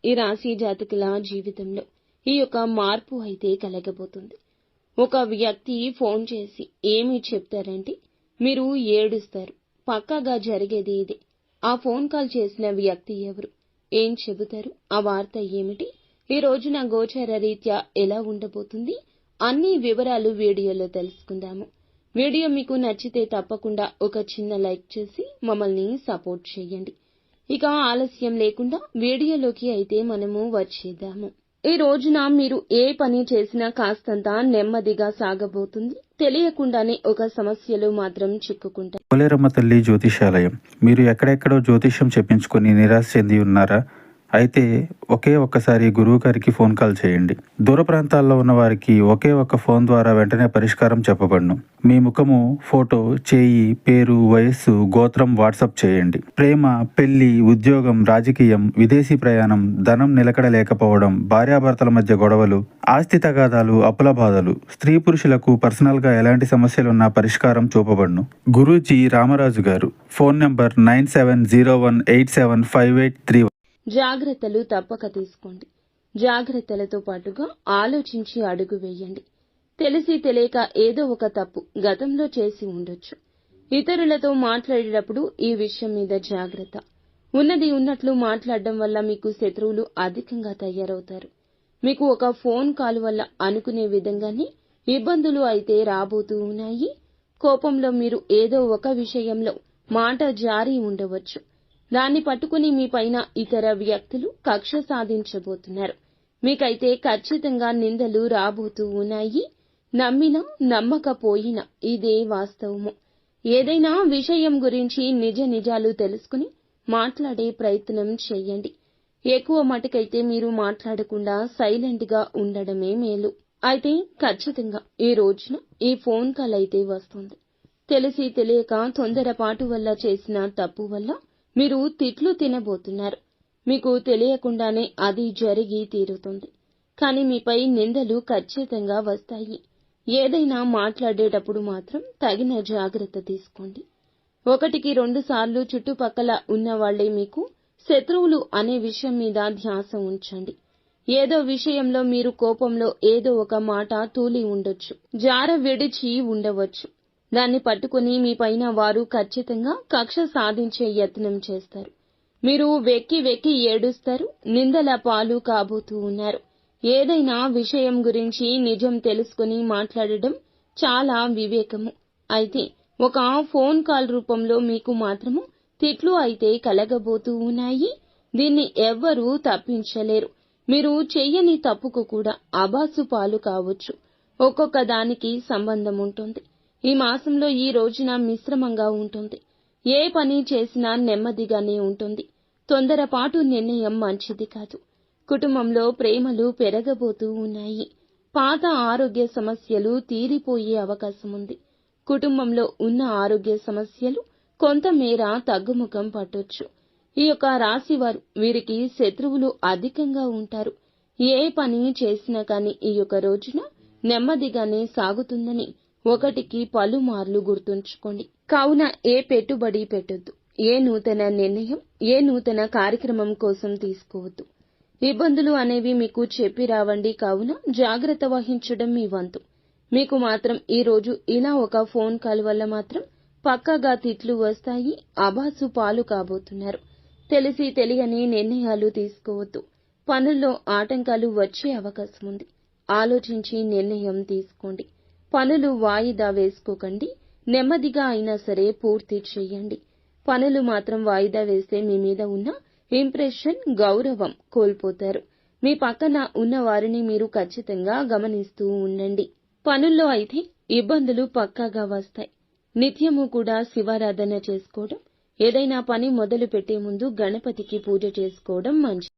ఈ రాశి జాతకుల జీవితంలో ఈ యొక్క మార్పు అయితే కలగబోతుంది. ఒక వ్యక్తి ఫోన్ చేసి ఏమి చెప్తారంటే మీరు ఏడుస్తారు. పక్కాగా జరిగేది ఇదే. ఆ ఫోన్ కాల్ చేసిన వ్యక్తి ఎవరు, ఏం చెబుతారు, ఆ వార్త ఏమిటి, ఈ రోజున గోచార రీత్యా ఎలా ఉండబోతుంది, అన్ని వివరాలు వీడియోలో తెలుసుకుందాము. వీడియో మీకు నచ్చితే తప్పకుండా ఒక చిన్న లైక్ చేసి మమ్మల్ని సపోర్ట్ చేయండి. ఇక ఆలస్యం లేకుండా వీడియోలోకి అయితే మనము వచ్చేద్దాము. ఈ రోజున మీరు ఏ పని చేసినా కాస్తంత నెమ్మదిగా సాగబోతుంది. తెలియకుండానే ఒక సమస్యలు మాత్రం చిక్కుకుంటాయి. పోలేరమ్మ తల్లి జ్యోతిషాలయం. మీరు ఎక్కడెక్కడో జ్యోతిష్యం చెప్పించుకొని నిరాశ చెంది ఉన్నారా? అయితే ఒక్కసారి గురువు గారికి ఫోన్ కాల్ చేయండి. దూర ప్రాంతాల్లో ఉన్న వారికి ఒకే ఒక్క ఫోన్ ద్వారా వెంటనే పరిష్కారం చెప్పబడును. మీ ముఖము, ఫోటో, చేయి, పేరు, వయస్సు, గోత్రం వాట్సాప్ చేయండి. ప్రేమ, పెళ్లి, ఉద్యోగం, రాజకీయం, విదేశీ ప్రయాణం, ధనం నిలకడ లేకపోవడం, భార్యాభర్తల మధ్య గొడవలు, ఆస్తి తగాదాలు, అప్పుల బాధలు, స్త్రీ పురుషులకు పర్సనల్ గా ఎలాంటి సమస్యలున్నా పరిష్కారం చూపబడును. గురూజీ రామరాజు గారు. Phone number 9701875831. జాగ్రత్తలు తప్పక తీసుకోండి. జాగ్రత్తలతో పాటుగా ఆలోచించి అడుగు వేయండి. తెలిసి తెలియక ఏదో ఒక తప్పు గతంలో చేసి ఉండొచ్చు. ఇతరులతో మాట్లాడేటప్పుడు ఈ విషయం మీద జాగ్రత్త. ఉన్నది ఉన్నట్లు మాట్లాడడం వల్ల మీకు శత్రువులు అధికంగా తయారవుతారు. మీకు ఒక ఫోన్ కాల్ వల్ల అనుకునే విధంగానే ఇబ్బందులు అయితే రాబోతూ ఉన్నాయి. కోపంలో మీరు ఏదో ఒక విషయంలో మాట జారి ఉండవచ్చు. దాన్ని పట్టుకుని మీ పైన ఇతర వ్యక్తులు కక్ష సాధించబోతున్నారు. మీకైతే ఖచ్చితంగా నిందలు రాబోతూ ఉన్నాయి. నమ్మినా నమ్మకపోయినా ఇదే వాస్తవము. ఏదైనా విషయం గురించి నిజాలు తెలుసుకుని మాట్లాడే ప్రయత్నం చేయండి. ఎక్కువ మటుకైతే మీరు మాట్లాడకుండా సైలెంట్ గా ఉండడమే మేలు. అయితే ఖచ్చితంగా ఈ రోజున ఈ ఫోన్ కాల్ అయితే వస్తుంది. తెలిసి తెలియక తొందరపాటు వల్ల చేసిన తప్పు వల్ల మీరు తిట్లు తినబోతున్నారు. మీకు తెలియకుండానే అది జరిగి తీరుతుంది. కానీ మీపై నిందలు ఖచ్చితంగా వస్తాయి. ఏదైనా మాట్లాడేటప్పుడు మాత్రం తగిన జాగ్రత్త తీసుకోండి. 1-2 సార్లు చుట్టుపక్కల ఉన్నవాళ్లే మీకు శత్రువులు అనే విషయం మీద ధ్యాస ఉంచండి. ఏదో విషయంలో మీరు కోపంలో ఏదో ఒక మాట తూలి ఉండొచ్చు, జార విడిచి ఉండవచ్చు. దాన్ని పట్టుకుని మీ పైన వారు ఖచ్చితంగా కక్ష సాధించే యత్నం చేస్తారు. మీరు వెక్కి ఏడుస్తారు. నిందల పాలు కాబోతూ ఉన్నారు. ఏదైనా విషయం గురించి నిజం తెలుసుకుని మాట్లాడడం చాలా వివేకము. అయితే ఒక ఫోన్ కాల్ రూపంలో మీకు మాత్రము తిట్లు అయితే కలగబోతూ ఉన్నాయి. దీన్ని ఎవ్వరూ తప్పించలేరు. మీరు చెయ్యని తప్పుకు కూడా అబాసు పాలు కావచ్చు. ఒక్కొక్క దానికి సంబంధం ఉంటుంది. ఈ మాసంలో ఈ రోజున మిశ్రమంగా ఉంటుంది. ఏ పని చేసినా నెమ్మదిగానే ఉంటుంది. తొందరపాటు నిర్ణయం మంచిది కాదు. కుటుంబంలో ప్రేమలు పెరగబోతూ ఉన్నాయి. పాత ఆరోగ్య సమస్యలు తీరిపోయే అవకాశం ఉంది. కుటుంబంలో ఉన్న ఆరోగ్య సమస్యలు కొంతమేర తగ్గుముఖం పట్టొచ్చు. ఈ యొక్క రాశివారు, వీరికి శత్రువులు అధికంగా ఉంటారు. ఏ పని చేసినా కానీ ఈ యొక్క రోజున నెమ్మదిగానే సాగుతుందని ఒకటికి పలుమార్లు గుర్తుంచుకోండి. కావున ఏ పెట్టుబడి పెట్టొద్దు. ఏ నూతన నిర్ణయం, ఏ నూతన కార్యక్రమం కోసం తీసుకోవద్దు. ఇబ్బందులు అనేవి మీకు చెప్పి రావండి. కావున జాగ్రత్త వహించడం మీ వంతు. మీకు మాత్రం ఈ రోజు ఇలా ఒక ఫోన్ కాల్ వల్ల మాత్రం పక్కాగా తిట్లు వస్తాయి. అబాసు పాలు కాబోతున్నారు. తెలిసి తెలియని నిర్ణయాలు తీసుకోవద్దు. పనుల్లో ఆటంకాలు వచ్చే అవకాశం ఉంది. ఆలోచించి నిర్ణయం తీసుకోండి. పనులు వాయిదా వేసుకోకండి. నెమ్మదిగా అయినా సరే పూర్తి చేయండి. పనులు మాత్రం వాయిదా వేస్తే మీ మీద ఉన్న ఇంప్రెషన్, గౌరవం కోల్పోతారు. మీ పక్కన ఉన్న వారిని మీరు ఖచ్చితంగా గమనిస్తూ ఉండండి. పనుల్లో అయితే ఇబ్బందులు పక్కాగా వస్తాయి. నిత్యము కూడా శివారాధన చేసుకోవడం, ఏదైనా పని మొదలు పెట్టే ముందు గణపతికి పూజ చేసుకోవడం మంచిది.